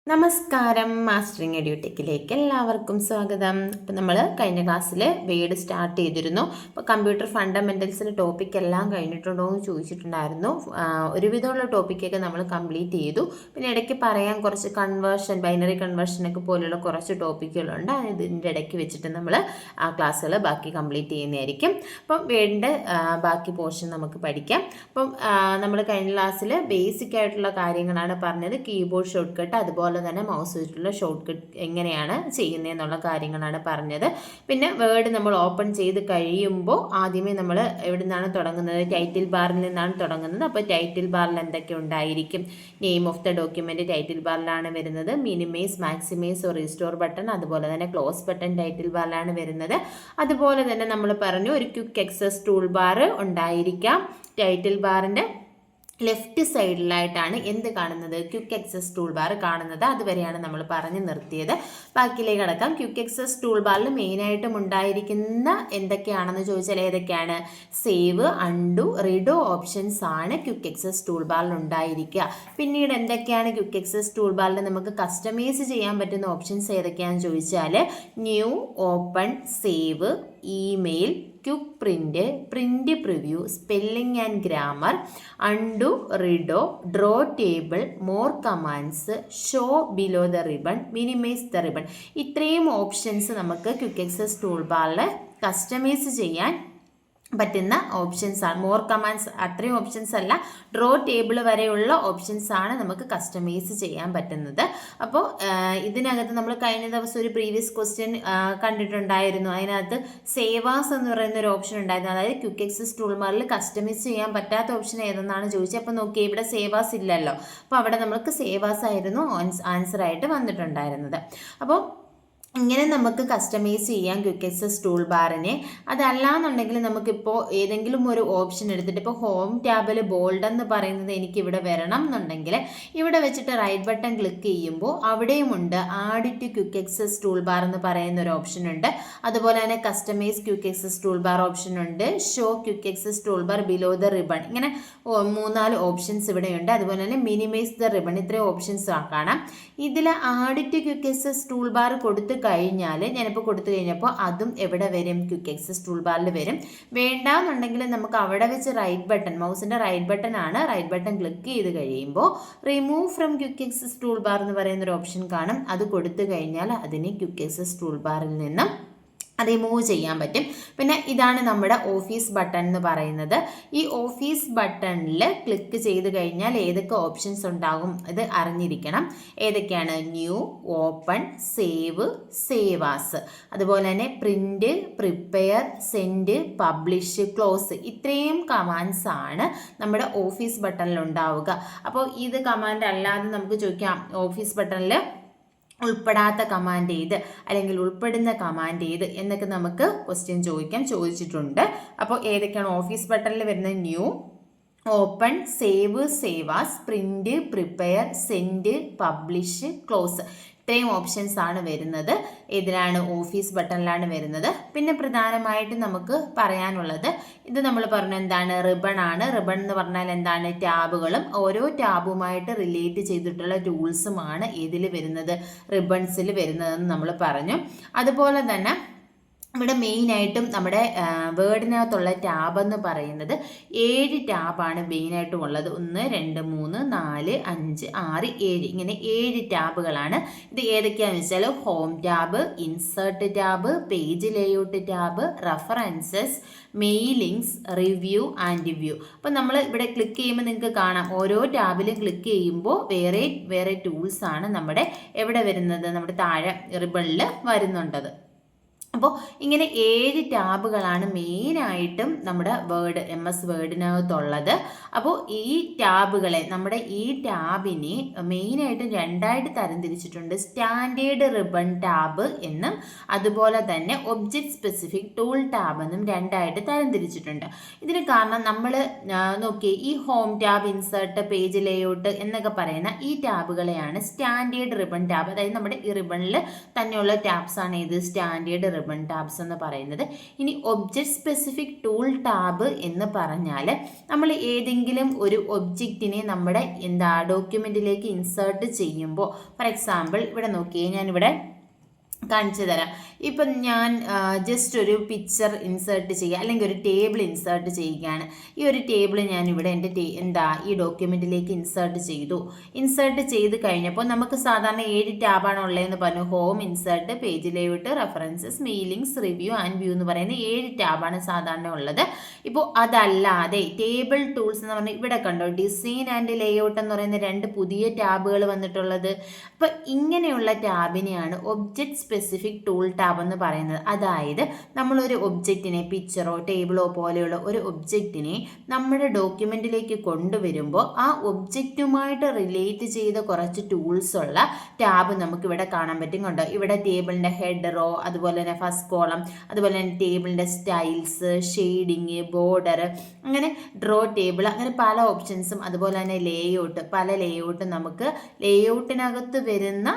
നമസ്കാരം, മാസ്റ്ററിങ് എഡ്യൂടെക്കിലേക്ക് എല്ലാവർക്കും സ്വാഗതം. അപ്പം നമ്മൾ കഴിഞ്ഞ ക്ലാസ്സിൽ വേഡ് സ്റ്റാർട്ട് ചെയ്തിരുന്നു. അപ്പോൾ കമ്പ്യൂട്ടർ ഫണ്ടമെൻറ്റൽസിൻ്റെ ടോപ്പിക് എല്ലാം കഴിഞ്ഞിട്ടുണ്ടോ എന്ന് ചോദിച്ചിട്ടുണ്ടായിരുന്നു. ഒരുവിധമുള്ള ടോപ്പിക്കൊക്കെ നമ്മൾ കംപ്ലീറ്റ് ചെയ്തു. പിന്നെ ഇടയ്ക്ക് പറയാൻ കുറച്ച് കൺവേർഷൻ, ബൈനറി കൺവേർഷനൊക്കെ പോലെയുള്ള കുറച്ച് ടോപ്പിക്കുകളുണ്ട്. ഇതിൻ്റെ ഇടയ്ക്ക് വെച്ചിട്ട് നമ്മൾ ആ ക്ലാസ്സുകൾ ബാക്കി കംപ്ലീറ്റ് ചെയ്യുന്നതായിരിക്കും. അപ്പം വേഡിൻ്റെ ബാക്കി പോർഷൻ നമുക്ക് പഠിക്കാം. അപ്പം നമ്മൾ കഴിഞ്ഞ ക്ലാസ്സിൽ ബേസിക് ആയിട്ടുള്ള കാര്യങ്ങളാണ് പറഞ്ഞത്. കീബോർഡ് ഷോർട്ട് കട്ട്, അതുപോലെ തന്നെ മൗസ് വെച്ചിട്ടുള്ള ഷോർട്ട് കട്ട് എങ്ങനെയാണ് ചെയ്യുന്നതെന്നുള്ള കാര്യങ്ങളാണ് പറഞ്ഞത്. പിന്നെ വേർഡ് നമ്മൾ ഓപ്പൺ ചെയ്ത് കഴിയുമ്പോൾ ആദ്യമേ നമ്മൾ എവിടെ നിന്നാണ് തുടങ്ങുന്നത്? ടൈറ്റിൽ ബാറിൽ നിന്നാണ് തുടങ്ങുന്നത്. അപ്പോൾ ടൈറ്റിൽ ബാറിൽ എന്തൊക്കെ ഉണ്ടായിരിക്കും? Name of the document title ബാറിലാണ് വരുന്നത്. മിനിമൈസ്, മാക്സിമൈസ്, റീസ്റ്റോർ ബട്ടൺ, അതുപോലെ തന്നെ ക്ലോസ് ബട്ടൺ ടൈറ്റിൽ ബാറിലാണ് വരുന്നത്. അതുപോലെ തന്നെ നമ്മൾ പറഞ്ഞു ഒരു ക്വിക്ക് ആക്സസ് ടൂൾ ബാർ ഉണ്ടായിരിക്കാം. ടൈറ്റിൽ ബാറിൻ്റെ ലെഫ്റ്റ് സൈഡിലായിട്ടാണ് എന്ത് കാണുന്നത്? ക്വിക്ക് ആക്സസ് ടൂൾ ബാർ കാണുന്നത്. അതുവരെയാണ് നമ്മൾ പറഞ്ഞു നിർത്തിയത്. ബാക്കിയിലേക്ക് കടക്കാം. ക്വിക്ക് ആക്സസ് ടൂൾ ബാറിൽ മെയിനായിട്ടും ഉണ്ടായിരിക്കുന്ന എന്തൊക്കെയാണെന്ന് ചോദിച്ചാൽ ഏതൊക്കെയാണ്? സേവ്, അൺഡു, റിഡോ ഓപ്ഷൻസ് ആണ് ക്വിക്ക് ആക്സസ് ടൂൾ ബാറിൽ ഉണ്ടായിരിക്കുക. പിന്നീട് എന്തൊക്കെയാണ് ക്വിക്ക് ആക്സസ് ടൂൾ ബാറിൽ നമുക്ക് കസ്റ്റമൈസ് ചെയ്യാൻ പറ്റുന്ന ഓപ്ഷൻസ് ഏതൊക്കെയാണെന്ന് ചോദിച്ചാൽ new, open, save, email, quick print, print preview, spelling and grammar, undo, redo, draw table, more commands, show below the ribbon, minimise the ribbon. ഇത്രയും ഓപ്ഷൻസ് നമുക്ക് ക്വിക്ക് ആക്സസ് ടൂൾ ബാറിൽ customise ചെയ്യാൻ പറ്റുന്ന options ആണ്. More commands അത്രയും options അല്ല, draw table വരെയുള്ള options ആണ് നമുക്ക് കസ്റ്റമൈസ് ചെയ്യാൻ പറ്റുന്നത്. അപ്പോൾ ഇതിനകത്ത് നമ്മൾ കഴിഞ്ഞ ദിവസം ഒരു പ്രീവിയസ് ക്വസ്റ്റ്യൻ കണ്ടിട്ടുണ്ടായിരുന്നു. അതിനകത്ത് സേവാസ് എന്ന് പറയുന്ന ഒരു ഓപ്ഷൻ ഉണ്ടായിരുന്നു. അതായത് ക്വിക്ക് ആക്സസ് ടൂൾ ബാറിൽ കസ്റ്റമൈസ് ചെയ്യാൻ പറ്റാത്ത ഓപ്ഷൻ ഏതെന്നാണ് ചോദിച്ചത്. അപ്പോൾ നോക്കിയാൽ ഇവിടെ സേവാസ് ഇല്ലല്ലോ. അപ്പോൾ അവിടെ നമുക്ക് സേവാസ് ആയിരുന്നു ആൻസർ ആയിട്ട് വന്നിട്ടുണ്ടായിരുന്നത്. അപ്പോൾ ഇങ്ങനെ നമുക്ക് കസ്റ്റമൈസ് ചെയ്യാം ക്വിക്ക് ആക്സസ് ടൂൾ ബാറിനെ. അതല്ലാന്നുണ്ടെങ്കിൽ നമുക്കിപ്പോൾ ഏതെങ്കിലും ഒരു ഓപ്ഷൻ എടുത്തിട്ട് ഇപ്പോൾ ഹോം ടാബിൽ ബോൾഡ് എന്ന് പറയുന്നത് എനിക്കിവിടെ വരണം എന്നുണ്ടെങ്കിൽ ഇവിടെ വെച്ചിട്ട് റൈറ്റ് ബട്ടൺ ക്ലിക്ക് ചെയ്യുമ്പോൾ അവിടെയുമുണ്ട് add to quick access tool bar എന്ന് പറയുന്ന ഒരു ഓപ്ഷൻ ഉണ്ട്. അതുപോലെ തന്നെ customize quick access tool bar option ഉണ്ട്. Show quick access tool bar below the ribbon, ഇങ്ങനെ 3-4 ഓപ്ഷൻസ് ഇവിടെയുണ്ട്. അതുപോലെ തന്നെ മിനിമൈസ് ദ റിബൺ, ഇത്രയും ഓപ്ഷൻസ് കാണാം. ഇതിൽ add to quick access tool bar കൊടുത്ത് കഴിഞ്ഞാൽ ഞാനിപ്പോൾ കൊടുത്തു കഴിഞ്ഞപ്പോൾ അതും എവിടെ വരും? ക്വിക്ക് ആക്സസ് ടൂൾ ബാറിൽ വരും. വേണ്ടാന്നുണ്ടെങ്കിൽ നമുക്ക് അവിടെ വെച്ച് റൈറ്റ് ബട്ടൺ, മൗസിൻ്റെ റൈറ്റ് ബട്ടൺ ആണ്, റൈറ്റ് ബട്ടൺ ക്ലിക്ക് ചെയ്ത് കഴിയുമ്പോൾ remove from quick access tool bar എന്ന് പറയുന്നൊരു ഓപ്ഷൻ കാണും. അത് കൊടുത്തു കഴിഞ്ഞാൽ അതിന് ക്വിക്ക് ആക്സസ് ടൂൾ ബാറിൽ നിന്നും റിമൂവ് ചെയ്യാൻ പറ്റും. പിന്നെ ഇതാണ് നമ്മുടെ ഓഫീസ് ബട്ടൺ എന്ന് പറയുന്നത്. ഈ ഓഫീസ് ബട്ടണിൽ ക്ലിക്ക് ചെയ്ത് കഴിഞ്ഞാൽ ഏതൊക്കെ ഓപ്ഷൻസ് ഉണ്ടാകും ഇത് അറിഞ്ഞിരിക്കണം. ഏതൊക്കെയാണ്? ന്യൂ, ഓപ്പൺ, സേവ്, സേവാസ്, അതുപോലെ തന്നെ print, prepare, send, publish, close. ഇത്രയും കമാൻഡ്സ് ആണ് നമ്മുടെ ഓഫീസ് ബട്ടണിൽ ഉണ്ടാവുക. അപ്പോൾ ഇത് കമാൻഡ് അല്ലാതെ നമുക്ക് ചോദിക്കാം ഓഫീസ് ബട്ടണിൽ ഉൾപ്പെടാത്ത കമാൻഡ് ഏത്, അല്ലെങ്കിൽ ഉൾപ്പെടുന്ന കമാൻഡ് ഏത് എന്നൊക്കെ നമുക്ക് ക്വസ്റ്റ്യൻ ചോദിച്ചിട്ടുണ്ട്. അപ്പോൾ ഏതൊക്കെയാണ് ഓഫീസ് ബട്ടണിൽ വരുന്നത്? New, open, save, save as, print, prepare, send, publish, close. ഇത്രയും ഓപ്ഷൻസ് ആണ് വരുന്നത്. ഇതിലാണ് ഓഫീസ് ബട്ടണിലാണ് വരുന്നത്. പിന്നെ പ്രധാനമായിട്ടും നമുക്ക് പറയാനുള്ളത് ഇത് നമ്മൾ പറഞ്ഞ എന്താണ്? റിബൺ ആണ്. റിബൺ എന്ന് പറഞ്ഞാൽ എന്താണ്? ടാബുകളും ഓരോ ടാബുമായിട്ട് റിലേറ്റ് ചെയ്തിട്ടുള്ള ടൂൾസുമാണ് ഇതിൽ വരുന്നത്, റിബൺസിൽ വരുന്നതെന്ന് നമ്മൾ പറഞ്ഞു. അതുപോലെ തന്നെ ഇവിടെ മെയിനായിട്ടും നമ്മുടെ വേർഡിനകത്തുള്ള ടാബ് എന്ന് പറയുന്നത് 7 ടാബാണ് മെയിനായിട്ടും ഉള്ളത്. 1, 2, 3, 4, 5, 6, 7 ഇങ്ങനെ 7 ടാബുകളാണ്. ഇത് ഏതൊക്കെയാണെന്ന് വെച്ചാൽ home tab, insert tab, page layout tab, references, mailings, review and view. അപ്പോൾ നമ്മൾ ഇവിടെ ക്ലിക്ക് ചെയ്യുമ്പോൾ നിങ്ങൾക്ക് കാണാം ഓരോ ടാബിലും ക്ലിക്ക് ചെയ്യുമ്പോൾ വേറെ വേറെ ടൂൾസാണ് നമ്മുടെ എവിടെ വരുന്നത്? നമ്മുടെ താഴെ റിബണിൽ വരുന്നുണ്ടത്. അപ്പോൾ ഇങ്ങനെ 7 ടാബുകളാണ് മെയിനായിട്ടും നമ്മുടെ MS വേർഡിനകത്തുള്ളത്. അപ്പോൾ ഈ ടാബുകളെ നമ്മുടെ ഈ ടാബിനെ മെയിനായിട്ടും 2ആയിട്ട് തരംതിരിച്ചിട്ടുണ്ട്. സ്റ്റാൻഡേർഡ് റിബൺ ടാബ് എന്നും അതുപോലെ തന്നെ ഒബ്ജക്റ്റ് സ്പെസിഫിക് ടൂൾ ടാബ് എന്നും 2ആയിട്ട് തരംതിരിച്ചിട്ടുണ്ട്. ഇതിന് കാരണം നമ്മൾ നോക്കി ഈ home tab, insert, page layout എന്നൊക്കെ പറയുന്ന ഈ ടാബുകളെയാണ് സ്റ്റാൻഡേർഡ് റിബൺ ടാബ്. അതായത് നമ്മുടെ ഈ റിബണിൽ തന്നെയുള്ള ടാബ്സ് ആണ് ഇത് സ്റ്റാൻഡേർഡ് റിബൺ റിബൺ ടാബ്സ് എന്ന് പറയുന്നത്. ഇനി ഒബ്ജക്റ്റ് സ്പെസിഫിക് ടൂൾ ടാബ് എന്ന് പറഞ്ഞാൽ നമ്മൾ ഏതെങ്കിലും ഒരു ഒബ്ജക്റ്റിനെ നമ്മുടെ ഡോക്യുമെൻറ്റിലേക്ക് ഇൻസേർട്ട് ചെയ്യുമ്പോൾ, ഫോർ എക്സാമ്പിൾ ഇവിടെ നോക്കിയേ, ഞാനിവിടെ കാണിച്ചു തരാം. ഇപ്പം ഞാൻ ജസ്റ്റ് ഒരു പിക്ചർ ഇൻസേർട്ട് ചെയ്യുക, അല്ലെങ്കിൽ ഒരു ടേബിൾ ഇൻസേർട്ട് ചെയ്യുകയാണ്. ഈ ഒരു ടേബിൾ ഞാനിവിടെ എൻ്റെ ഈ ഡോക്യുമെൻറ്റിലേക്ക് ഇൻസേർട്ട് ചെയ്തു. ഇൻസേർട്ട് ചെയ്ത് കഴിഞ്ഞപ്പോൾ നമുക്ക് സാധാരണ 7 ടാബാണ് ഉള്ളതെന്ന് പറഞ്ഞു. Home, insert, page layout, references, mailings, review and view എന്ന് പറയുന്ന 7 ടാബാണ് സാധാരണ ഉള്ളത്. ഇപ്പോൾ അതല്ലാതെ ടേബിൾ ടൂൾസ് എന്ന് പറഞ്ഞാൽ ഇവിടെ കണ്ടോ, ഡിസൈൻ ആൻഡ് ലേഔട്ട് എന്ന് പറയുന്ന 2 പുതിയ ടാബുകൾ വന്നിട്ടുള്ളത്. അപ്പോൾ ഇങ്ങനെയുള്ള ടാബിനെയാണ് ഒബ്ജക്റ്റ് സ്പെസിഫിക് ടൂൾ ടാബ് എന്ന് പറയുന്നത്. അതായത് നമ്മളൊരു ഒബ്ജക്റ്റിനെ, പിക്ചറോ ടേബിളോ പോലെയുള്ള ഒരു ഒബ്ജക്റ്റിനെ നമ്മുടെ ഡോക്യുമെൻറ്റിലേക്ക് കൊണ്ടുവരുമ്പോൾ ആ ഒബ്ജക്റ്റുമായിട്ട് റിലേറ്റ് ചെയ്ത കുറച്ച് ടൂൾസ് ഉള്ള ടാബ് നമുക്കിവിടെ കാണാൻ പറ്റും. കണ്ടോ, ഇവിടെ ടേബിളിൻ്റെ ഹെഡ് റോ, അതുപോലെ തന്നെ ഫസ്റ്റ് കോളം, അതുപോലെ തന്നെ ടേബിളിൻ്റെ സ്റ്റൈൽസ്, ഷെയ്ഡിങ്, ബോർഡർ, അങ്ങനെ ഡ്രോ ടേബിൾ, അങ്ങനെ പല ഓപ്ഷൻസും, അതുപോലെ തന്നെ ലേഔട്ട്, പല ലേഔട്ടും നമുക്ക് ലേഔട്ടിനകത്ത് വരുന്ന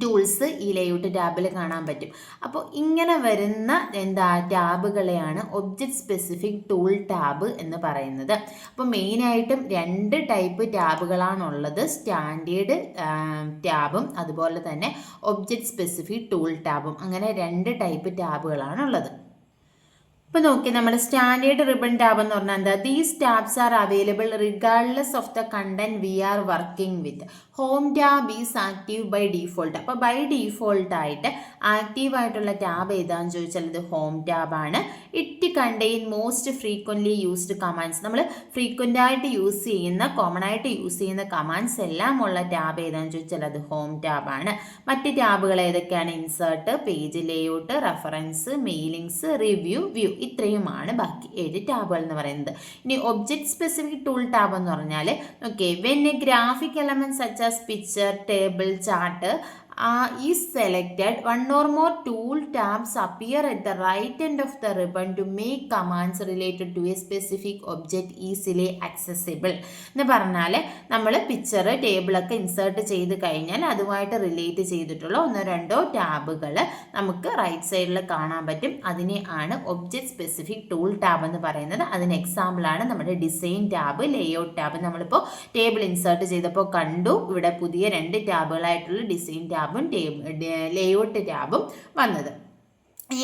ടൂൾസ് ഈ ലേഔട്ട് ടാബിൽ കാണാൻ പറ്റും. അപ്പോൾ ഇങ്ങനെ വരുന്ന ടാബുകളെയാണ് ഒബ്ജക്റ്റ് സ്പെസിഫിക് ടൂൾ ടാബ് എന്ന് പറയുന്നത്. അപ്പോൾ മെയിനായിട്ടും 2 ടൈപ്പ് ടാബുകളാണുള്ളത്. സ്റ്റാൻഡേർഡ് ടാബും അതുപോലെ തന്നെ ഒബ്ജക്റ്റ് സ്പെസിഫിക് ടൂൾ ടാബും. അങ്ങനെ 2 ടൈപ്പ് ടാബുകളാണുള്ളത്. ഇപ്പോൾ നോക്കി, നമ്മുടെ സ്റ്റാൻഡേർഡ് റിബൺ ടാബ് എന്ന് പറഞ്ഞാൽ എന്താ? These tabs are available regardless of the content we are working with. Home tab is active by default. അപ്പോൾ ബൈ ഡീഫോൾട്ട് ആയിട്ട് ആക്റ്റീവായിട്ടുള്ള ടാബ് ഏതാണെന്ന് ചോദിച്ചാൽ ഇത് ഹോം ടാബാണ്. It contain most frequently used commands. നമ്മൾ ഫ്രീക്വൻ്റ് ആയിട്ട് യൂസ് ചെയ്യുന്ന, കോമൺ ആയിട്ട് യൂസ് ചെയ്യുന്ന കമാൻഡ്സ് എല്ലാം ഉള്ള ടാബ് ഏതാണെന്ന് ചോദിച്ചാൽ അത് ഹോം ടാബാണ്. മറ്റ് ടാബുകൾ ഏതൊക്കെയാണ്? Insert, page layout, reference, mailings, review, view. ഇത്രയുമാണ് ബാക്കി 7 ടാബുകൾ എന്ന് പറയുന്നത്. ഇനി ഒബ്ജക്റ്റ് സ്പെസിഫിക് ടൂൾ ടാബ് എന്ന് പറഞ്ഞാൽ okay, when A graphic element such as picture, table, chart is selected, one or more tool tabs appear at the right end of the ribbon to make commands related to a specific object easily accessible. എന്ന് പറഞ്ഞാൽ നമ്മൾ picture, ടേബിളൊക്കെ insert ചെയ്ത് കഴിഞ്ഞാൽ അതുമായിട്ട് relate ചെയ്തിട്ടുള്ള 1-2 ടാബുകൾ നമുക്ക് right സൈഡിൽ കാണാൻ പറ്റും. അതിനെയാണ് ഒബ്ജക്റ്റ് സ്പെസിഫിക് ടൂൾ ടാബ് എന്ന് പറയുന്നത്. അതിന് എക്സാമ്പിളാണ് നമ്മുടെ ഡിസൈൻ ടാബ്, ലേഔട്ട് ടാബ്. നമ്മളിപ്പോൾ ടേബിൾ ഇൻസേർട്ട് ചെയ്തപ്പോൾ കണ്ടു ഇവിടെ പുതിയ 2 ടാബുകളായിട്ടുള്ള ഡിസൈൻ ടാബും ലേഔട്ട് ടാബും വന്നത്.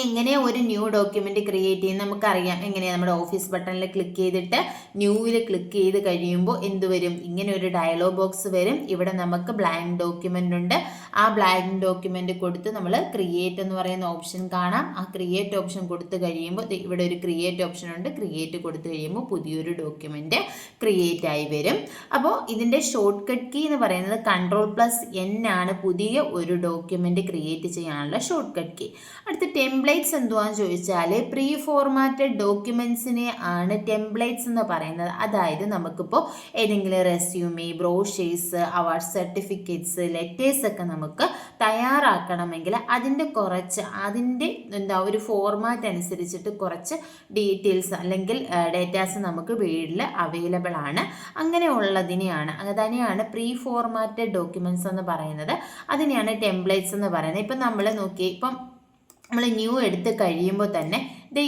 എങ്ങനെ ഒരു ന്യൂ ഡോക്യുമെൻ്റ് ക്രിയേറ്റ് ചെയ്യുന്നത് നമുക്കറിയാം. എങ്ങനെയാണ്? നമ്മുടെ ഓഫീസ് ബട്ടണിൽ ക്ലിക്ക് ചെയ്തിട്ട് ന്യൂവിൽ ക്ലിക്ക് ചെയ്ത് കഴിയുമ്പോൾ എന്ത് വരും? ഇങ്ങനെ ഒരു ഡയലോഗ് ബോക്സ് വരും. ഇവിടെ നമുക്ക് ബ്ലാങ്ക് ഡോക്യുമെൻ്റ് ഉണ്ട്. ആ ബ്ലാങ്ക് ഡോക്യുമെൻ്റ് കൊടുത്ത് നമ്മൾ ക്രിയേറ്റ് എന്ന് പറയുന്ന ഓപ്ഷൻ കാണാം. ആ ക്രിയേറ്റ് ഓപ്ഷൻ കൊടുത്തു കഴിയുമ്പോൾ ഇവിടെ ഒരു ക്രിയേറ്റ് ഓപ്ഷൻ ഉണ്ട്. ക്രിയേറ്റ് കൊടുത്തു കഴിയുമ്പോൾ പുതിയൊരു ഡോക്യുമെൻ്റ് ക്രിയേറ്റ് ആയി വരും. അപ്പോൾ ഇതിൻ്റെ ഷോർട്ട് കട്ട് കീ എന്ന് പറയുന്നത് Ctrl+N ആണ് പുതിയ ഒരു ഡോക്യുമെൻ്റ് ക്രിയേറ്റ് ചെയ്യാനുള്ള ഷോർട്ട് കട്ട് കീ. അടുത്ത ടെംപ്ലേറ്റ്സ് എന്തുവാന്ന് ചോദിച്ചാൽ പ്രീ ഫോർമാറ്റഡ് ഡോക്യുമെൻറ്റ്സിനെ ആണ് ടെംപ്ലേറ്റ്സ് എന്ന് പറയുന്നത്. അതായത് നമുക്കിപ്പോൾ ഏതെങ്കിലും resume, brochures, award certificates, letters ഒക്കെ നമുക്ക് തയ്യാറാക്കണമെങ്കിൽ അതിൻ്റെ ഒരു ഫോർമാറ്റ് അനുസരിച്ചിട്ട് കുറച്ച് ഡീറ്റെയിൽസ് അല്ലെങ്കിൽ ഡേറ്റാസ് നമുക്ക് വീട്ടിൽ അവൈലബിൾ ആണ്. അങ്ങനെയുള്ളതിനെയാണ് തന്നെയാണ് പ്രീ ഫോർമാറ്റഡ് ഡോക്യുമെൻറ്റ്സ് എന്ന് പറയുന്നത്. അതിനെയാണ് ടെംപ്ലേറ്റ്സ് എന്ന് പറയുന്നത്. ഇപ്പം നമ്മൾ നോക്കി, ഇപ്പം നമ്മൾ ന്യൂ എടുത്ത് കഴിയുമ്പോൾ തന്നെ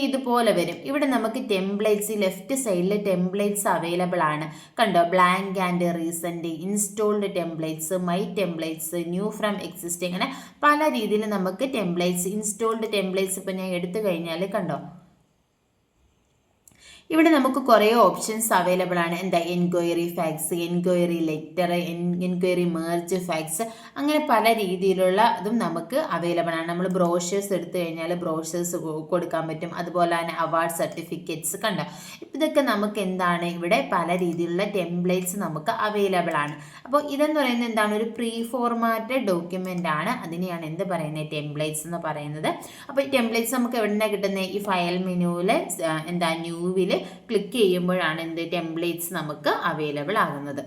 ഇതുപോലെ വരും. ഇവിടെ നമുക്ക് ടെംപ്ലേറ്റ്സ്, ലെഫ്റ്റ് സൈഡിൽ ടെംപ്ലേറ്റ്സ് അവൈലബിൾ ആണ്. കണ്ടോ, blank and recent, installed templates, my templates, new from existing, അങ്ങനെ പല രീതിയിൽ നമുക്ക് ടെംപ്ലേറ്റ്സ്, ഇൻസ്റ്റോൾഡ് ടെംപ്ലേറ്റ്സ് ഇപ്പം ഞാൻ എടുത്തു കഴിഞ്ഞാൽ കണ്ടോ ഇവിടെ നമുക്ക് കുറേ ഓപ്ഷൻസ് അവൈലബിൾ ആണ്. Enquiry fax, enquiry letter, enquiry merge fax, അങ്ങനെ പല രീതിയിലുള്ള ഇതും നമുക്ക് അവൈലബിൾ ആണ്. നമ്മൾ ബ്രോഷേഴ്സ് എടുത്തു കഴിഞ്ഞാൽ ബ്രോഷേഴ്സ് കൊടുക്കാൻ പറ്റും. അതുപോലെ തന്നെ അവാർഡ് സർട്ടിഫിക്കറ്റ്സ് കണ്ടോ. ഇതൊക്കെ നമുക്ക് ഇവിടെ പല രീതിയിലുള്ള ടെംപ്ലേറ്റ്സ് നമുക്ക് അവൈലബിൾ ആണ്. അപ്പോൾ ഇതെന്ന് പറയുന്നത് എന്താണ്? ഒരു പ്രീ ഫോർമാറ്റഡ് ഡോക്യുമെൻ്റ് ആണ്. അതിനെയാണ് എന്ത് പറയുന്നത്? ടെംപ്ലേറ്റ്സ് എന്ന് പറയുന്നത്. അപ്പോൾ ഈ ടെംപ്ലേറ്റ്സ് നമുക്ക് എവിടെ നിന്നാണ് കിട്ടുന്നത്? ഈ ഫയൽ മെനുവിൽ ന്യൂവിൽ ക്ലിക്ക് ചെയ്യുമ്പോഴാണ് ടെംപ്ലേറ്റ്സ് നമുക്ക് അവൈലബിൾ ആകുന്നത്.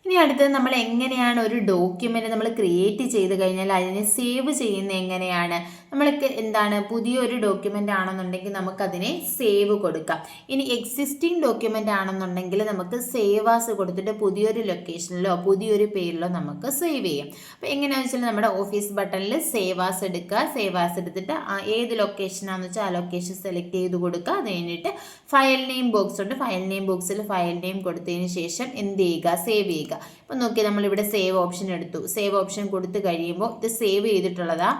ഇനി അടുത്തത് നമ്മൾ എങ്ങനെയാണ് ഒരു ഡോക്യുമെൻ്റ് നമ്മൾ ക്രിയേറ്റ് ചെയ്ത് കഴിഞ്ഞാൽ അതിനെ സേവ് ചെയ്യുന്നത് എങ്ങനെയാണ്. നമ്മൾക്ക് എന്താണ് പുതിയൊരു ഡോക്യുമെൻ്റ് ആണെന്നുണ്ടെങ്കിൽ നമുക്കതിനെ സേവ് കൊടുക്കാം. ഇനി എക്സിസ്റ്റിംഗ് ഡോക്യുമെൻ്റ് ആണെന്നുണ്ടെങ്കിൽ നമുക്ക് സേവ് ആസ് കൊടുത്തിട്ട് പുതിയൊരു ലൊക്കേഷനിലോ പുതിയൊരു പേരിലോ നമുക്ക് സേവ് ചെയ്യാം. അപ്പോൾ എങ്ങനെയാണെന്ന് വെച്ചാൽ നമ്മുടെ ഓഫീസ് ബട്ടണിൽ സേവ് ആസ് എടുക്കുക. സേവ് ആസ് എടുത്തിട്ട് ഏത് ലൊക്കേഷനാണെന്ന് വെച്ചാൽ ആ ലൊക്കേഷൻ സെലക്ട് ചെയ്ത് കൊടുക്കുക. അത് കഴിഞ്ഞിട്ട് ഫയൽ നെയിം ബോക്സ് ഉണ്ട്, ഫയൽ നെയിം ബോക്സിൽ ഫയൽ നെയിം കൊടുത്തതിന് ശേഷം എന്ത് ചെയ്യുക, സേവ് ചെയ്യുക. അപ്പോൾ നോക്കി നമ്മളിവിടെ സേവ് ഓപ്ഷൻ എടുത്തു. സേവ് ഓപ്ഷൻ കൊടുത്തു കഴിയുമ്പോൾ ഇത് സേവ് ചെയ്തിട്ടുള്ളതാ.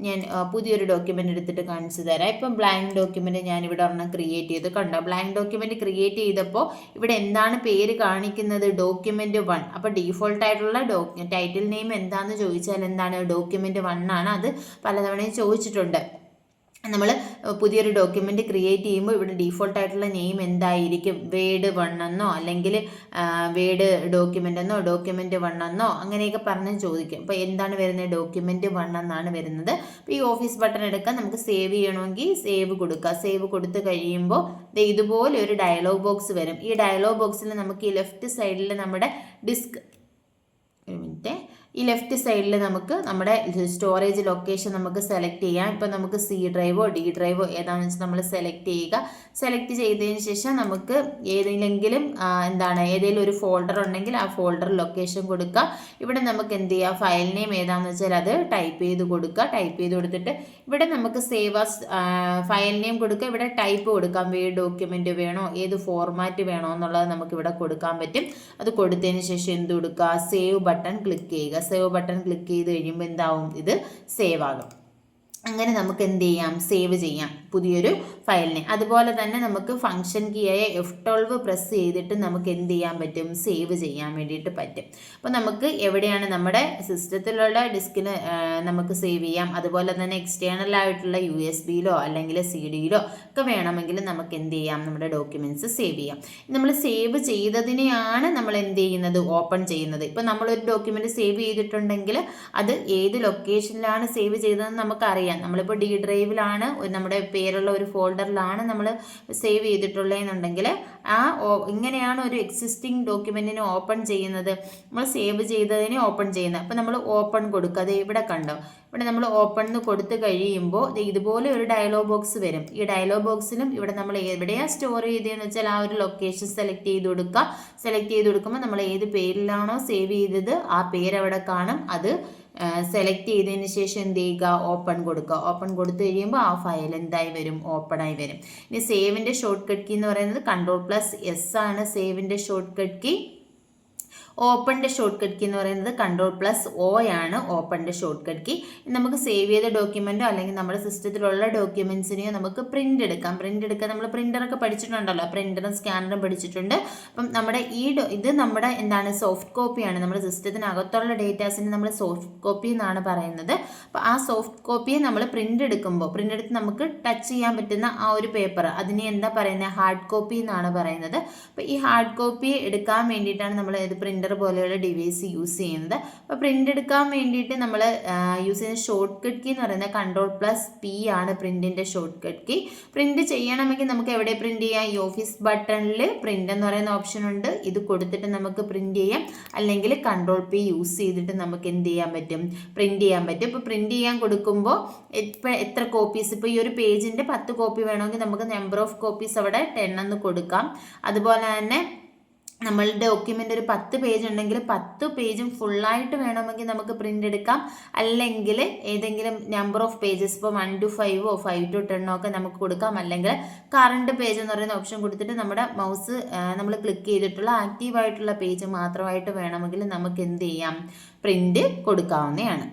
ഞാൻ പുതിയൊരു ഡോക്യുമെൻ്റ് എടുത്തിട്ട് കാണിച്ചു തരാം. ഇപ്പം ബ്ലാങ്ക് ഡോക്യുമെൻ്റ് ഞാനിവിടെ ഒരെണ്ണം ക്രിയേറ്റ് ചെയ്ത് കണ്ടോ. ബ്ലാങ്ക് ഡോക്യുമെൻ്റ് ക്രിയേറ്റ് ചെയ്തപ്പോൾ ഇവിടെ എന്താണ് പേര് കാണിക്കുന്നത്, ഡോക്യുമെൻ്റ് 1. അപ്പോൾ ഡീഫോൾട്ടായിട്ടുള്ള ടൈറ്റിൽ നെയിം എന്താണെന്ന് ചോദിച്ചാൽ എന്താണ്, ഡോക്യുമെൻ്റ് 1 ആണ്. അത് പലതവണയും ചോദിച്ചിട്ടുണ്ട്. നമ്മൾ പുതിയൊരു ഡോക്യുമെൻ്റ് ക്രിയേറ്റ് ചെയ്യുമ്പോൾ ഇവിടെ ഡീഫോൾട്ടായിട്ടുള്ള നെയിം എന്തായിരിക്കും, വേഡ് 1 എന്നോ അല്ലെങ്കിൽ വേഡ് ഡോക്യുമെൻ്റ് എന്നോ ഡോക്യുമെൻ്റ് 1 എന്നോ അങ്ങനെയൊക്കെ പറഞ്ഞ് ചോദിക്കും. അപ്പോൾ എന്താണ് വരുന്നത്, ഡോക്യുമെൻ്റ് 1 എന്നാണ് വരുന്നത്. അപ്പോൾ ഈ ഓഫീസ് ബട്ടൺ എടുക്കാൻ നമുക്ക് സേവ് ചെയ്യണമെങ്കിൽ സേവ് കൊടുക്കുക. സേവ് കൊടുത്തു കഴിയുമ്പോൾ ഇതുപോലെ ഒരു ഡയലോഗ് ബോക്സ് വരും. ഈ ഡയലോഗ് ബോക്സിൽ നമുക്ക് ഈ ലെഫ്റ്റ് സൈഡിൽ നമ്മുടെ ഈ ലെഫ്റ്റ് സൈഡിൽ നമുക്ക് നമ്മുടെ സ്റ്റോറേജ് ലൊക്കേഷൻ നമുക്ക് സെലക്ട് ചെയ്യാം. ഇപ്പോൾ നമുക്ക് C ഡ്രൈവോ D ഡ്രൈവോ ഏതാണെന്ന് വെച്ചാൽ നമ്മൾ സെലക്ട് ചെയ്യുക. സെലക്ട് ചെയ്തതിന് ശേഷം നമുക്ക് ഏതെങ്കിലും ഏതെങ്കിലും ഒരു ഫോൾഡർ ഉണ്ടെങ്കിൽ ആ ഫോൾഡർ ലൊക്കേഷൻ കൊടുക്കുക. ഇവിടെ നമുക്ക് എന്ത് ചെയ്യുക, ഫയൽ നെയിം ഏതാണെന്ന് വെച്ചാൽ അത് ടൈപ്പ് ചെയ്ത് കൊടുക്കുക. ടൈപ്പ് ചെയ്ത് കൊടുത്തിട്ട് ഇവിടെ നമുക്ക് സേവ് ആസ് ഫയൽ നെയിം കൊടുക്കുക. ഇവിടെ ടൈപ്പ് കൊടുക്കാം, വേഡ് ഡോക്യുമെൻ്റ് വേണോ, ഏത് ഫോർമാറ്റ് വേണോ എന്നുള്ളത് നമുക്ക് ഇവിടെ കൊടുക്കാൻ പറ്റും. അത് കൊടുത്തതിന് ശേഷം എന്ത് കൊടുക്കുക, സേവ് ബട്ടൺ ക്ലിക്ക് ചെയ്യുക. സേവ് ബട്ടൺ ക്ലിക്ക് ചെയ്ത് കഴിയുമ്പോൾ എന്താവും, ഇത് സേവ് ആകും. അങ്ങനെ നമുക്ക് എന്ത് ചെയ്യാം, സേവ് ചെയ്യാം പുതിയൊരു ഫയലിനെ. അതുപോലെ തന്നെ നമുക്ക് ഫംഗ്ഷൻ കീയായ F12 പ്രസ് ചെയ്തിട്ട് നമുക്ക് എന്ത് ചെയ്യാൻ പറ്റും, സേവ് ചെയ്യാൻ വേണ്ടിയിട്ട് പറ്റും. അപ്പോൾ നമുക്ക് എവിടെയാണ് നമ്മുടെ സിസ്റ്റത്തിലുള്ള ഡിസ്കിന് നമുക്ക് സേവ് ചെയ്യാം. അതുപോലെ തന്നെ എക്സ്റ്റേണൽ ആയിട്ടുള്ള USB-യിലോ അല്ലെങ്കിൽ CD-യിലോ ഒക്കെ വേണമെങ്കിൽ നമുക്ക് എന്ത് ചെയ്യാം, നമ്മുടെ ഡോക്യുമെൻറ്റ്സ് സേവ് ചെയ്യാം. നമ്മൾ സേവ് ചെയ്തതിനെയാണ് നമ്മൾ എന്ത് ചെയ്യുന്നത്, ഓപ്പൺ ചെയ്യുന്നത്. ഇപ്പോൾ നമ്മളൊരു ഡോക്യുമെൻ്റ് സേവ് ചെയ്തിട്ടുണ്ടെങ്കിൽ അത് ഏത് ലൊക്കേഷനിലാണ് സേവ് ചെയ്തതെന്ന് നമുക്കറിയാം. നമ്മളിപ്പോൾ D ഡ്രൈവിലാണ് നമ്മുടെ പേരുള്ള ഒരു ഫോൾഡറിലാണ് നമ്മൾ സേവ് ചെയ്തിട്ടുള്ളതെന്നുണ്ടെങ്കിൽ ഇങ്ങനെയാണ് ഒരു എക്സിസ്റ്റിംഗ് ഡോക്യുമെൻറ്റിനെ ഓപ്പൺ ചെയ്യുന്നത്. നമ്മൾ സേവ് ചെയ്തതിനെ ഓപ്പൺ ചെയ്യുന്നത്. അപ്പോൾ നമ്മൾ ഓപ്പൺ കൊടുക്കുക. അത് ഇവിടെ കണ്ടോ, ഇവിടെ നമ്മൾ ഓപ്പൺ എന്ന് കൊടുത്തു കഴിയുമ്പോൾ ഇതുപോലെ ഒരു ഡയലോഗ് ബോക്സ് വരും. ഈ ഡയലോഗ് ബോക്സിലും ഇവിടെ നമ്മൾ എവിടെയാണ് സ്റ്റോർ ചെയ്തതെന്ന് വെച്ചാൽ ആ ഒരു ലൊക്കേഷൻ സെലക്ട് ചെയ്ത് കൊടുക്കുക. സെലക്ട് ചെയ്ത് കൊടുക്കുമ്പോൾ നമ്മൾ ഏത് പേരിലാണോ സേവ് ചെയ്തത് ആ പേര് അവിടെ കാണും. അത് സെലക്ട് ചെയ്തതിന് ശേഷം എന്ത് ചെയ്യുക, ഓപ്പൺ കൊടുക്കുക. ഓപ്പൺ കൊടുത്തു കഴിയുമ്പോൾ ആ ഫയൽ എന്തായി വരും, ഓപ്പണായി വരും. ഇനി സേവിൻ്റെ ഷോർട്ട് കട്ട് കീ എന്ന് പറയുന്നത് Ctrl+S ആണ് സേവിൻ്റെ ഷോർട്ട് കട്ട് കീ. ഓപ്പണിൻ്റെ ഷോർട്ട് കട്ട് കീ എന്ന് പറയുന്നത് Ctrl+O ആണ് ഓപ്പണിൻ്റെ ഷോർട്ട് കട്ട് കീ. നമുക്ക് സേവ് ചെയ്ത ഡോക്യുമെൻറ്റോ അല്ലെങ്കിൽ നമ്മുടെ സിസ്റ്റത്തിലുള്ള ഡോക്യുമെൻറ്റ്സിനെയോ നമുക്ക് പ്രിൻ്റ് എടുക്കാം. നമ്മൾ പ്രിൻ്ററൊക്കെ പഠിച്ചിട്ടുണ്ടല്ലോ, പ്രിൻ്ററും സ്കാനറും പഠിച്ചിട്ടുണ്ട്. അപ്പം നമ്മുടെ ഇത് നമ്മുടെ സോഫ്റ്റ് കോപ്പിയാണ്. നമ്മുടെ സിസ്റ്റത്തിനകത്തുള്ള ഡേറ്റാസിന് നമ്മൾ സോഫ്റ്റ് കോപ്പി എന്നാണ് പറയുന്നത്. അപ്പോൾ ആ സോഫ്റ്റ് കോപ്പിയെ നമ്മൾ പ്രിൻ്റ് എടുത്ത് നമുക്ക് ടച്ച് ചെയ്യാൻ പറ്റുന്ന ആ ഒരു പേപ്പർ, അതിനെ എന്താ പറയുന്നത്, ഹാർഡ് കോപ്പി എന്നാണ് പറയുന്നത്. അപ്പോൾ ഈ ഹാർഡ് കോപ്പി എടുക്കാൻ വേണ്ടിയിട്ടാണ് നമ്മൾ ഇത് പ്രിൻ്റർ പോലെയുള്ള ഡിവൈസ് യൂസ് ചെയ്യുന്നത്. അപ്പോൾ പ്രിൻ്റ് എടുക്കാൻ വേണ്ടിയിട്ട് നമ്മൾ യൂസ് ചെയ്യുന്ന ഷോർട്ട് കട്ട് കീ എന്ന് പറയുന്നത് Ctrl+P ആണ് പ്രിൻറ്റിൻ്റെ ഷോർട്ട് കട്ട് കീ. പ്രിൻ്റ് ചെയ്യണമെങ്കിൽ നമുക്ക് എവിടെ പ്രിൻ്റ് ചെയ്യാം, ഈ ഓഫീസ് ബട്ടണിൽ പ്രിൻ്റ് എന്ന് പറയുന്ന ഓപ്ഷൻ ഉണ്ട്. ഇത് കൊടുത്തിട്ട് നമുക്ക് പ്രിൻ്റ് ചെയ്യാം. അല്ലെങ്കിൽ Ctrl+P യൂസ് ചെയ്തിട്ട് നമുക്ക് എന്ത് ചെയ്യാൻ പറ്റും, പ്രിൻ്റ് ചെയ്യാൻ പറ്റും. ഇപ്പോൾ പ്രിൻ്റ് ചെയ്യാൻ കൊടുക്കുമ്പോൾ എത്ര കോപ്പീസ്, ഇപ്പോൾ ഈ ഒരു പേജിൻ്റെ 10 കോപ്പി വേണമെങ്കിൽ നമുക്ക് നമ്പർ ഓഫ് കോപ്പീസ് അവിടെ 10 എന്ന് കൊടുക്കാം. അതുപോലെ തന്നെ നമ്മളുടെ ഡോക്യുമെൻ്റ് ഒരു 10 പേജ് ഉണ്ടെങ്കിൽ 10 പേജും ഫുള്ളായിട്ട് വേണമെങ്കിൽ നമുക്ക് പ്രിൻ്റ് എടുക്കാം. അല്ലെങ്കിൽ ഏതെങ്കിലും നമ്പർ ഓഫ് പേജസ്, ഇപ്പോൾ 1 to 5 5 to 10 ഒക്കെ നമുക്ക് കൊടുക്കാം. അല്ലെങ്കിൽ കറണ്ട് പേജ് എന്ന് പറയുന്ന ഓപ്ഷൻ കൊടുത്തിട്ട് നമ്മുടെ മൗസ് നമ്മൾ ക്ലിക്ക് ചെയ്തിട്ടുള്ള ആക്റ്റീവായിട്ടുള്ള പേജ് മാത്രമായിട്ട് വേണമെങ്കിൽ നമുക്ക് എന്ത് ചെയ്യാം, പ്രിൻ്റ് കൊടുക്കാവുന്നതാണ്.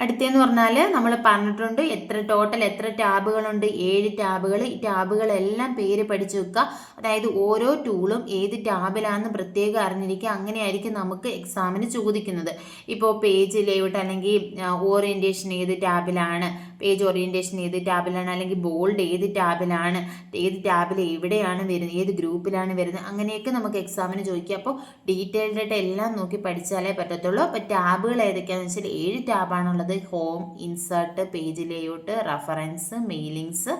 അടുത്തെന്ന് പറഞ്ഞാൽ നമ്മൾ പറഞ്ഞിട്ടുണ്ട് ടോട്ടൽ എത്ര ടാബുകളുണ്ട്, 7 ടാബുകൾ. ഈ ടാബുകളെല്ലാം പേര് പഠിച്ചു വെക്കുക. അതായത് ഓരോ ടൂളും ഏത് ടാബിലാണെന്ന് പ്രത്യേകം അറിഞ്ഞിരിക്കുക. അങ്ങനെയായിരിക്കും നമുക്ക് എക്സാമിന് ചോദിക്കുന്നത്. ഇപ്പോൾ പേജ് ലേഔട്ട് അല്ലെങ്കിൽ ഓറിയൻറ്റേഷൻ ഏത് ടാബിലാണ്, പേജ് ഓറിയൻറ്റേഷൻ ഏത് ടാബിലാണ്, അല്ലെങ്കിൽ ബോൾഡ് ഏത് ടാബിലാണ്, ഏത് ടാബിൽ എവിടെയാണ് വരുന്നത്, ഏത് ഗ്രൂപ്പിലാണ് വരുന്നത്, അങ്ങനെയൊക്കെ നമുക്ക് എക്സാമിന് ചോദിക്കുക. അപ്പോൾ ഡീറ്റെയിൽഡായിട്ട് എല്ലാം നോക്കി പഠിച്ചാലേ പറ്റത്തുള്ളൂ. അപ്പോൾ ടാബുകൾ ഏതൊക്കെയാണെന്ന് വെച്ചാൽ 7 ടാബാണുള്ളത്. പറയുന്നത് home, insert, page layout, reference, mailings,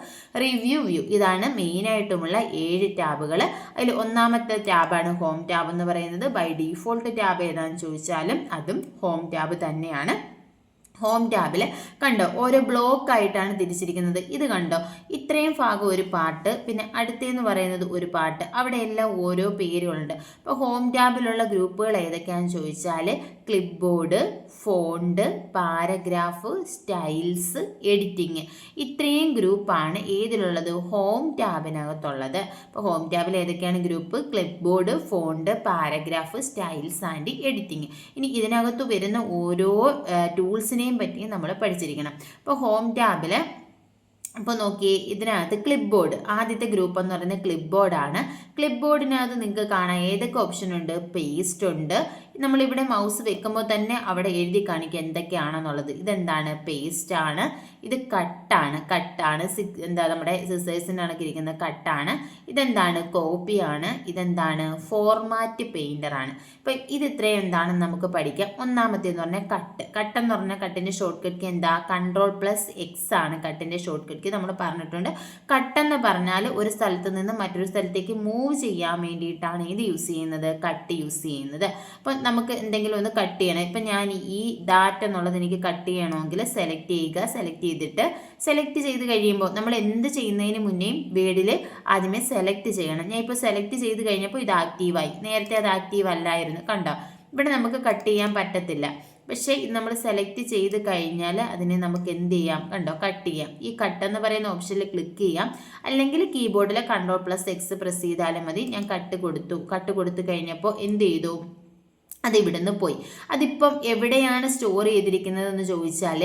review, view. ഇതാണ് മെയിനായിട്ടുമുള്ള 7 ടാബുകൾ. അതിൽ ഒന്നാമത്തെ ടാബാണ് ഹോം ടാബ് എന്ന് പറയുന്നത്. ബൈ ഡീഫോൾട്ട് ടാബ് ഏതാണെന്ന് ചോദിച്ചാലും അതും ഹോം ടാബ് തന്നെയാണ്. ഹോം ടാബിൽ കണ്ടോ ഓരോ ബ്ലോക്ക് ആയിട്ടാണ് തിരിച്ചിരിക്കുന്നത്. ഇത് കണ്ടോ, ഇത്രയും ഭാഗം ഒരു പാർട്ട്, പിന്നെ അടുത്തേന്ന് പറയുന്നത് ഒരു പാർട്ട്, അവിടെ എല്ലാം ഓരോ പേരുകളുണ്ട്. അപ്പോൾ ഹോം ടാബിലുള്ള ഗ്രൂപ്പുകൾ ഏതൊക്കെയാണെന്ന് ചോദിച്ചാൽ clip board, font, paragraph, styles, editing. ഇത്രയും ഗ്രൂപ്പാണ് ഏതിലുള്ളത്? ഹോം ടാബിനകത്തുള്ളത്. അപ്പോൾ ഹോം ടാബിൽ ഏതൊക്കെയാണ് group? Clip board, font, paragraph, styles and editing. ഇനി ഇതിനകത്ത് വരുന്ന ഓരോ ടൂൾസിനെയും പറ്റി നമ്മൾ പഠിച്ചിരിക്കണം. അപ്പോൾ ഹോം ടാബിൽ അപ്പോൾ നോക്കിയേ, ഇതിനകത്ത് ക്ലിപ്പ് ബോർഡ് ആദ്യത്തെ ഗ്രൂപ്പ് എന്ന് പറയുന്നത് ക്ലിപ്പ് ബോർഡാണ്. ക്ലിപ്പ് ബോർഡിനകത്ത് നിങ്ങൾക്ക് കാണാം ഏതൊക്കെ ഓപ്ഷൻ ഉണ്ട്. പേസ്റ്റ് ഉണ്ട്. നമ്മളിവിടെ മൗസ് വെക്കുമ്പോൾ തന്നെ അവിടെ എഴുതി കാണിക്കുക എന്തൊക്കെയാണെന്നുള്ളത്. ഇതെന്താണ്? പേസ്റ്റ് ആണ്. ഇത് കട്ടാണ്. എന്താ നമ്മുടെ സിസേഴ്സിൻ്റെ കണക്ക് ഇരിക്കുന്ന കട്ടാണ്. ഇതെന്താണ്? കോപ്പിയാണ്. ഇതെന്താണ്? ഫോർമാറ്റ് പെയിൻ്ററാണ്. അപ്പോൾ ഇത് ഇത്രയും എന്താണെന്ന് നമുക്ക് പഠിക്കാം. ഒന്നാമത്തേന്ന് പറഞ്ഞാൽ കട്ടെന്ന് പറഞ്ഞാൽ കട്ടിൻ്റെ ഷോർട്ട് കട്ട് എന്താ? Ctrl+X ആണ് കട്ടിൻ്റെ ഷോർട്ട് കട്ട്. നമ്മൾ പറഞ്ഞിട്ടുണ്ട്. കട്ടെന്ന് പറഞ്ഞാൽ ഒരു സ്ഥലത്ത് നിന്ന് മറ്റൊരു സ്ഥലത്തേക്ക് മൂവ് ചെയ്യാൻ വേണ്ടിയിട്ടാണ് ഇത് യൂസ് ചെയ്യുന്നത്, കട്ട് യൂസ് ചെയ്യുന്നത്. അപ്പം നമുക്ക് എന്തെങ്കിലും ഒന്ന് കട്ട് ചെയ്യണം. ഇപ്പം ഞാൻ ഈ ഡാറ്റ എന്നുള്ളത് എനിക്ക് കട്ട് ചെയ്യണമെങ്കിൽ സെലക്ട് ചെയ്യുക. സെലക്ട് ചെയ്ത് കഴിയുമ്പോൾ നമ്മൾ എന്ത് ചെയ്യുന്നതിന് മുന്നേയും വേർഡിൽ ആദ്യമേ സെലക്ട് ചെയ്യണം. ഞാൻ ഇപ്പോൾ സെലക്ട് ചെയ്ത് കഴിഞ്ഞപ്പോൾ ഇത് ആക്റ്റീവായി. നേരത്തെ അത് ആക്റ്റീവ് അല്ലായിരുന്നു. കണ്ടോ, ഇവിടെ നമുക്ക് കട്ട് ചെയ്യാൻ പറ്റത്തില്ല. പക്ഷേ ഇത് നമ്മൾ സെലക്ട് ചെയ്ത് കഴിഞ്ഞാൽ അതിനെ നമുക്ക് എന്ത് ചെയ്യാം? കണ്ടോ, കട്ട് ചെയ്യാം. ഈ കട്ട് എന്ന് പറയുന്ന ഓപ്ഷനിൽ ക്ലിക്ക് ചെയ്യാം. അല്ലെങ്കിൽ കീബോർഡിലെ Ctrl+X പ്രസ് ചെയ്താലും മതി. ഞാൻ കട്ട് കൊടുത്തു കഴിഞ്ഞപ്പോൾ എന്ത് ചെയ്തു? അത് ഇവിടുന്ന് പോയി. അതിപ്പം എവിടെയാണ് സ്റ്റോർ ചെയ്തിരിക്കുന്നതെന്ന് ചോദിച്ചാൽ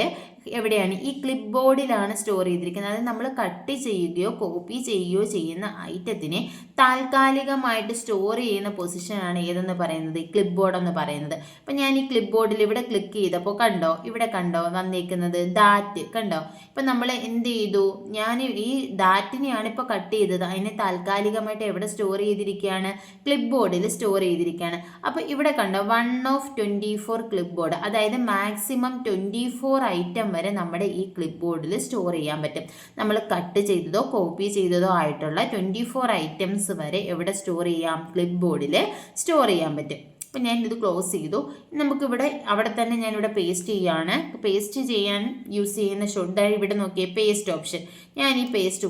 എവിടെയാണ്? ഈ ക്ലിപ്പ് ബോർഡിലാണ് സ്റ്റോർ ചെയ്തിരിക്കുന്നത്. അത് നമ്മൾ കട്ട് ചെയ്യുകയോ കോപ്പി ചെയ്യുകയോ ചെയ്യുന്ന ഐറ്റത്തിനെ താൽക്കാലികമായിട്ട് സ്റ്റോർ ചെയ്യുന്ന പൊസിഷനാണ് ഏതെന്ന് പറയുന്നത്? ക്ലിപ്പ് ബോർഡ് എന്ന് പറയുന്നത്. അപ്പം ഞാൻ ഈ ക്ലിപ്പ് ബോർഡിൽ ഇവിടെ ക്ലിക്ക് ചെയ്തപ്പോൾ കണ്ടോ, ഇവിടെ കണ്ടോ വന്നിരിക്കുന്നത് ദാറ്റ് കണ്ടോ. ഇപ്പം നമ്മൾ എന്ത് ചെയ്തു? ഞാൻ ഈ ദാറ്റിനെയാണ് ഇപ്പോൾ കട്ട് ചെയ്തത്. അതിനെ താൽക്കാലികമായിട്ട് എവിടെ സ്റ്റോർ ചെയ്തിരിക്കുകയാണ്? ക്ലിപ്പ് ബോർഡിൽ സ്റ്റോർ ചെയ്തിരിക്കുകയാണ്. അപ്പോൾ ഇവിടെ കണ്ടോ 1 of 24 ക്ലിപ്പ് ബോർഡ്, അതായത് മാക്സിമം 24 ഐറ്റം വരെ നമ്മുടെ ഈ ക്ലിപ്പ് ബോർഡിൽ സ്റ്റോർ ചെയ്യാൻ പറ്റും. നമ്മൾ കട്ട് ചെയ്തതോ കോപ്പി ചെയ്തതോ ആയിട്ടുള്ള 24 ഐറ്റംസ് വരെ എവിടെ സ്റ്റോർ ചെയ്യാം? ക്ലിപ്പ് ബോർഡിൽ സ്റ്റോർ ചെയ്യാൻ പറ്റും. അപ്പം ഞാൻ ഇത് ക്ലോസ് ചെയ്തു. നമുക്കിവിടെ അവിടെ തന്നെ ഞാനിവിടെ പേസ്റ്റ് ചെയ്യുകയാണ്. പേസ്റ്റ് ചെയ്യാൻ യൂസ് ചെയ്യുന്ന ഷോർട്ട് ഇവിടെ നോക്കിയേ പേസ്റ്റ് ഓപ്ഷൻ. ഞാൻ ഈ പേസ്റ്റ്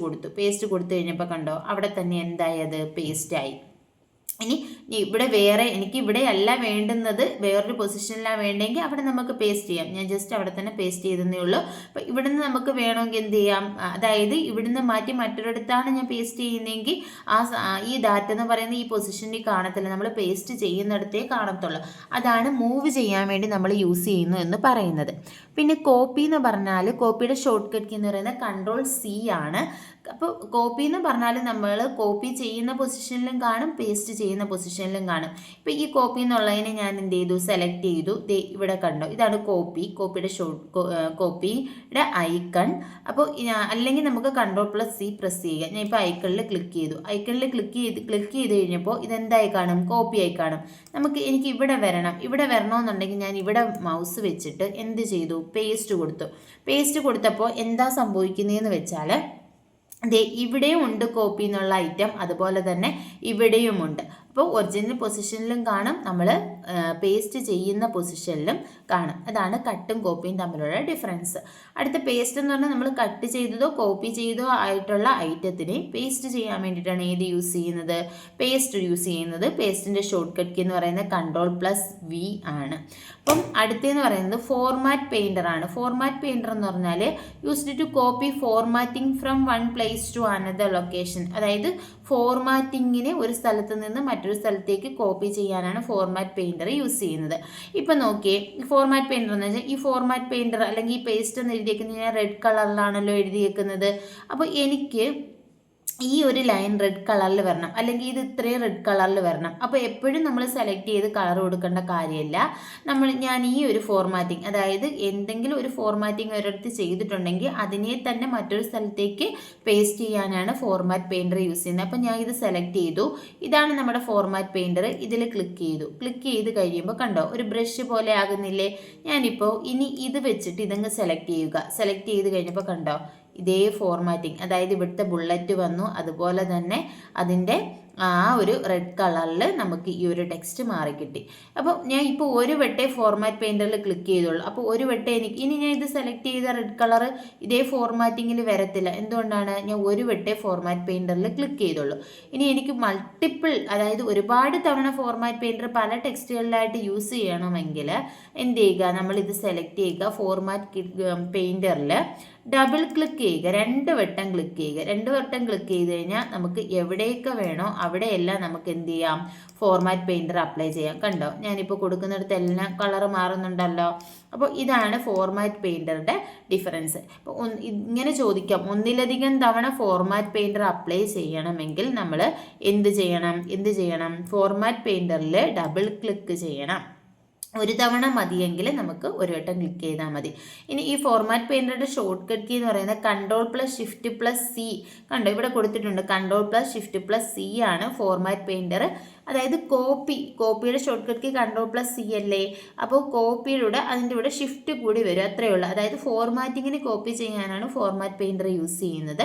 കൊടുത്തു കഴിഞ്ഞപ്പോൾ കണ്ടോ അവിടെ തന്നെ എന്തായത്? പേസ്റ്റായി. ഇനി ഇവിടെ എനിക്ക് ഇവിടെ അല്ല വേണ്ടുന്നത്, വേറൊരു പൊസിഷനിലാണ് വേണ്ടെങ്കിൽ അവിടെ നമുക്ക് പേസ്റ്റ് ചെയ്യാം. ഞാൻ ജസ്റ്റ് അവിടെ തന്നെ പേസ്റ്റ് ചെയ്തതേ ഉള്ളൂ. അപ്പോൾ ഇവിടുന്ന് നമുക്ക് വേണമെങ്കിൽ എന്ത് ചെയ്യാം? അതായത് ഇവിടുന്ന് മാറ്റി മറ്റൊരിടത്താണ് ഞാൻ പേസ്റ്റ് ചെയ്യുന്നതെങ്കിൽ ഈ ഡാറ്റ എന്ന് പറയുന്ന ഈ പൊസിഷനിൽ കാണത്തില്ല, നമ്മൾ പേസ്റ്റ് ചെയ്യുന്നിടത്തേ കാണത്തുള്ളൂ. അതാണ് മൂവ് ചെയ്യാൻ വേണ്ടി നമ്മൾ യൂസ് ചെയ്യുന്നു എന്ന് പറയുന്നത്. പിന്നെ കോപ്പി എന്ന് പറഞ്ഞാൽ കോപ്പിയുടെ ഷോർട്ട് കട്ട് എന്ന് പറയുന്നത് Ctrl+C ആണ്. അപ്പോൾ കോപ്പി എന്ന് പറഞ്ഞാൽ നമ്മൾ കോപ്പി ചെയ്യുന്ന പൊസിഷനിലും കാണും, പേസ്റ്റ് ചെയ്യുന്ന പൊസിഷനിലും കാണും. ഇപ്പോൾ ഈ കോപ്പി എന്നുള്ളതിനെ ഞാൻ എന്ത് ചെയ്തു? സെലക്ട് ചെയ്തു. ഇവിടെ കണ്ടോ, ഇതാണ് കോപ്പിയുടെ കോപ്പിയുടെ ഐക്കൺ. അപ്പോൾ അല്ലെങ്കിൽ നമുക്ക് Ctrl+C പ്രസ് ചെയ്യുക. ഞാൻ ഇപ്പോൾ ഐക്കണിൽ ക്ലിക്ക് ചെയ്തു. ക്ലിക്ക് ചെയ്ത് കഴിഞ്ഞപ്പോൾ ഇതെന്തായി കാണും? കോപ്പി ആയി കാണും. എനിക്ക് ഇവിടെ വരണമെന്നുണ്ടെങ്കിൽ ഞാൻ ഇവിടെ മൗസ് വെച്ചിട്ട് എന്ത് ചെയ്തു? പേസ്റ്റ് കൊടുത്തപ്പോൾ എന്താ സംഭവിക്കുന്നതെന്ന് വെച്ചാൽ ഇവിടെയും ഉണ്ട് കോപ്പി എന്നുള്ള ഐറ്റം, അതുപോലെ തന്നെ ഇവിടെയുമുണ്ട്. അപ്പോൾ ഒറിജിനൽ പൊസിഷനിലും കാണും, നമ്മൾ പേസ്റ്റ് ചെയ്യുന്ന പൊസിഷനിലും കാണും. അതാണ് കട്ടും കോപ്പിയും തമ്മിലുള്ള ഡിഫറൻസ്. അടുത്ത പേസ്റ്റ് എന്ന് പറഞ്ഞാൽ നമ്മൾ കട്ട് ചെയ്തതോ കോപ്പി ചെയ്തതോ ആയിട്ടുള്ള ഐറ്റത്തിനെ പേസ്റ്റ് ചെയ്യാൻ വേണ്ടിയിട്ടാണ് ഏത് യൂസ് ചെയ്യുന്നത്? പേസ്റ്റ് യൂസ് ചെയ്യുന്നത്. പേസ്റ്റിൻ്റെ ഷോർട്ട് കട്ട് എന്ന് പറയുന്നത് Ctrl+V ആണ്. അപ്പം അടുത്തെന്ന് പറയുന്നത് ഫോർമാറ്റ് പെയിൻറ്റർ ആണ്. ഫോർമാറ്റ് പെയിൻറ്റർ എന്ന് പറഞ്ഞാൽ used to copy formatting from one place to another location. അതായത് ഫോർമാറ്റിങ്ങിനെ ഒരു സ്ഥലത്ത് നിന്ന് മറ്റൊരു സ്ഥലത്തേക്ക് കോപ്പി ചെയ്യാനാണ് ഫോർമാറ്റ് പെയിൻറ്റർ യൂസ് ചെയ്യുന്നത്. ഇപ്പം നോക്കിയേ, ഫോർമാറ്റ് പെയിൻറ്റർ എന്ന് വെച്ചാൽ ഈ ഫോർമാറ്റ് പെയിൻറ്റർ അല്ലെങ്കിൽ ഈ പേസ്റ്റ് എന്ന് എഴുതിയേക്കുന്നത് ഞാൻ റെഡ് കളറിലാണല്ലോ എഴുതിയേക്കുന്നത്. അപ്പോൾ എനിക്ക് ഈ ഒരു ലൈൻ റെഡ് കളറിൽ വരണം, അല്ലെങ്കിൽ ഇത് ഇത്രയും റെഡ് കളറിൽ വരണം. അപ്പോൾ എപ്പോഴും നമ്മൾ സെലക്ട് ചെയ്ത് കളർ കൊടുക്കേണ്ട കാര്യമില്ല. ഞാൻ ഈ ഒരു ഫോർമാറ്റിംഗ്, അതായത് എന്തെങ്കിലും ഒരു ഫോർമാറ്റിംഗ് ഒരിടത്ത് ചെയ്തിട്ടുണ്ടെങ്കിൽ അതിനെ തന്നെ മറ്റൊരു സ്ഥലത്തേക്ക് പേസ്റ്റ് ചെയ്യാനാണ് ഫോർമാറ്റ് പെയിൻറ്റർ യൂസ് ചെയ്യുന്നത്. അപ്പോൾ ഞാൻ ഇത് സെലക്ട് ചെയ്തു. ഇതാണ് നമ്മുടെ ഫോർമാറ്റ് പെയിൻറ്റർ. ഇതിൽ ക്ലിക്ക് ചെയ്ത് കഴിയുമ്പോൾ കണ്ടോ ഒരു ബ്രഷ് പോലെ ആകുന്നില്ലേ? ഞാനിപ്പോൾ ഇനി ഇത് വെച്ചിട്ട് ഇതങ്ങ് സെലക്ട് ചെയ്യുക. സെലക്ട് ചെയ്ത് കഴിഞ്ഞപ്പോൾ കണ്ടോ ഇതേ ഫോർമാറ്റിംഗ്, അതായത് ഇവിടുത്തെ ബുള്ളറ്റ് വന്നു, അതുപോലെ തന്നെ അതിൻ്റെ ആ ഒരു റെഡ് കളറിൽ നമുക്ക് ഈ ഒരു ടെക്സ്റ്റ് മാറിക്കിട്ടി. അപ്പോൾ ഞാൻ ഇപ്പോൾ ഒരു വട്ടേ ഫോർമാറ്റ് പെയിൻറ്ററിൽ ക്ലിക്ക് ചെയ്തോളൂ. അപ്പോൾ ഒരു വട്ടേ ഇനി ഞാൻ ഇത് സെലക്ട് ചെയ്ത റെഡ് കളർ ഇതേ ഫോർമാറ്റിങ്ങിൽ വരത്തില്ല. എന്തുകൊണ്ടാണ്? ഞാൻ ഒരു വട്ടേ ഫോർമാറ്റ് പെയിൻറ്ററിൽ ക്ലിക്ക് ചെയ്തോളൂ. ഇനി എനിക്ക് മൾട്ടിപ്പിൾ, അതായത് ഒരുപാട് തവണ ഫോർമാറ്റ് പെയിൻറ്റർ പല ടെക്സ്റ്റുകളിലായിട്ട് യൂസ് ചെയ്യണമെങ്കിൽ എന്ത് ചെയ്യുക? നമ്മളിത് സെലക്ട് ചെയ്യുക. ഫോർമാറ്റ് പെയിൻറ്ററിൽ ഡബിൾ ക്ലിക്ക് ചെയ്യുക. 2 വട്ടം ക്ലിക്ക് ചെയ്യുക. 2 വട്ടം ക്ലിക്ക് ചെയ്ത് കഴിഞ്ഞാൽ നമുക്ക് എവിടെയൊക്കെ വേണോ അവിടെയെല്ലാം നമുക്ക് എന്ത് ചെയ്യാം? ഫോർമാറ്റ് പെയിൻറ്റർ അപ്ലൈ ചെയ്യാം. കണ്ടോ ഞാനിപ്പോൾ കൊടുക്കുന്നിടത്ത് എല്ലാം കളർ മാറുന്നുണ്ടല്ലോ. അപ്പോൾ ഇതാണ് ഫോർമാറ്റ് പെയിൻറ്ററുടെ ഡിഫറൻസ്. അപ്പോൾ ഇങ്ങനെ ചോദിക്കാം, ഒന്നിലധികം തവണ ഫോർമാറ്റ് പെയിൻറ്റർ അപ്ലൈ ചെയ്യണമെങ്കിൽ നമ്മൾ എന്ത് ചെയ്യണം? ഫോർമാറ്റ് പെയിൻറ്ററിൽ ഡബിൾ ക്ലിക്ക് ചെയ്യണം. ഒരു തവണ മതിയെങ്കിൽ നമുക്ക് ഒരു വട്ടം ക്ലിക്ക് ചെയ്താൽ മതി. ഇനി ഈ ഫോർമാറ്റ് പെയിൻറ്ററുടെ ഷോർട്ട് കട്ട് കീ എന്ന് പറയുന്നത് Ctrl+Shift+C. കണ്ടോ ഇവിടെ കൊടുത്തിട്ടുണ്ട്. Ctrl+Shift+C ആണ് ഫോർമാറ്റ് പെയിൻറ്റർ. അതായത് കോപ്പിയുടെ ഷോർട്ട് കട്ട് കീ Ctrl+C അല്ലേ? അപ്പോൾ കോപ്പിയിലൂടെ അതിൻ്റെ കൂടെ ഷിഫ്റ്റ് കൂടി വരും, അത്രയേ ഉള്ളൂ. അതായത് ഫോർമാറ്റിങ്ങിന് കോപ്പി ചെയ്യാനാണ് ഫോർമാറ്റ് പെയിൻറ്റർ യൂസ് ചെയ്യുന്നത്.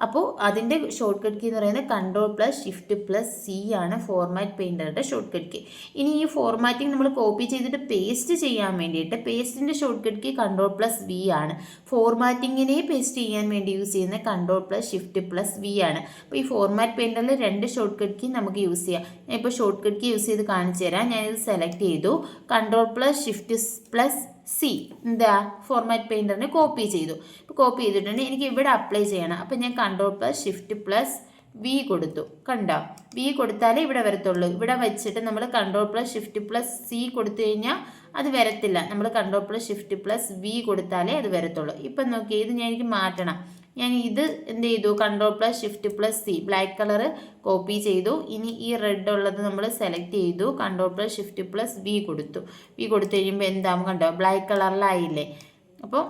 അപ്പോൾ അതിൻ്റെ ഷോർട്ട് കട്ട് കീ എന്ന് പറയുന്നത് Ctrl+Shift+C ആണ് ഫോർമാറ്റ് പെയിൻറ്ററുടെ ഷോർട്ട് കട്ട് കീ. ഇനി ഈ ഫോർമാറ്റിംഗ് നമ്മൾ കോപ്പി ചെയ്തിട്ട് പേസ്റ്റ് ചെയ്യാൻ വേണ്ടിയിട്ട് പേസ്റ്റിൻ്റെ ഷോർട്ട് കട്ട് കീ Ctrl+V ആണ്. ഫോർമാറ്റിങ്ങിനെ പേസ്റ്റ് ചെയ്യാൻ വേണ്ടി യൂസ് ചെയ്യുന്ന Ctrl+Shift+V ആണ്. അപ്പോൾ ഈ ഫോർമാറ്റ് പെയിൻറ്ററിൽ 2 ഷോർട്ട് കട്ട് കീ നമുക്ക് യൂസ് ചെയ്യാം. ഞാൻ ഇപ്പോൾ ഷോർട്ട് കട്ട് കീ യൂസ് ചെയ്ത് കാണിച്ചു തരാം. ഞാനിത് സെലക്ട് ചെയ്തു. Ctrl+Shift+C എന്താ ഫോർമാറ്റ് പെയിൻറ്ററിനെ കോപ്പി ചെയ്തു. ഇപ്പോൾ കോപ്പി ചെയ്തിട്ടുണ്ട്. എനിക്ക് ഇവിടെ അപ്ലൈ ചെയ്യണം. അപ്പോൾ ഞാൻ Ctrl+Shift+V കൊടുത്തു. കണ്ടോ? V കൊടുത്താലേ ഇവിടെ വരത്തുള്ളൂ. ഇവിടെ വെച്ചിട്ട് നമ്മൾ Ctrl+Shift+C കൊടുത്തു കഴിഞ്ഞാൽ അത് വരത്തില്ല. നമ്മൾ Ctrl+Shift+V കൊടുത്താലേ അത് വരത്തുള്ളൂ. ഇപ്പം നോക്കി, ഇത് എനിക്ക് മാറ്റണം. ഞാൻ ഇത് എന്ത് ചെയ്തു? Ctrl+Shift+C ബ്ലാക്ക് കളർ കോപ്പി ചെയ്തു. ഇനി ഈ റെഡ് ഉള്ളത് നമ്മൾ സെലക്ട് ചെയ്തു. Ctrl+Shift+V കൊടുത്തു. V കൊടുത്തു കഴിയുമ്പോൾ എന്താകും? കണ്ടോ ബ്ലാക്ക് കളറിലായില്ലേ? അപ്പോൾ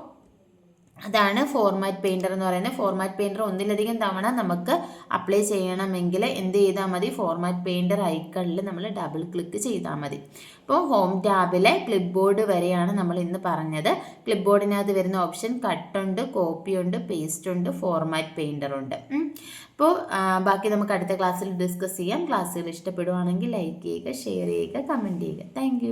അതാണ് ഫോർമാറ്റ് പെയിൻറ്റർ എന്ന് പറയുന്നത്. ഫോർമാറ്റ് പെയിൻറ്റർ ഒന്നിലധികം തവണ നമുക്ക് അപ്ലൈ ചെയ്യണമെങ്കിൽ എന്ത് ചെയ്താൽ മതി? ഫോർമാറ്റ് പെയിൻറ്റർ ഐക്കണിൽ നമ്മൾ ഡബിൾ ക്ലിക്ക് ചെയ്താൽ മതി. അപ്പോൾ ഹോം ടാബിലെ ക്ലിപ്പ് ബോർഡ് വരെയാണ് നമ്മൾ ഇന്ന് പറഞ്ഞത്. ക്ലിപ്പ് ബോർഡിനകത്ത് വരുന്ന ഓപ്ഷൻ കട്ടുണ്ട്, കോപ്പി ഉണ്ട്, പേസ്റ്റ് ഉണ്ട്, ഫോർമാറ്റ് പെയിൻറ്റർ ഉണ്ട്. അപ്പോൾ ബാക്കി നമുക്ക് അടുത്ത ക്ലാസ്സിൽ ഡിസ്കസ് ചെയ്യാം. ക്ലാസ്സുകൾ ഇഷ്ടപ്പെടുവാണെങ്കിൽ ലൈക്ക് ചെയ്യുക, ഷെയർ ചെയ്യുക, കമൻറ്റ് ചെയ്യുക. താങ്ക്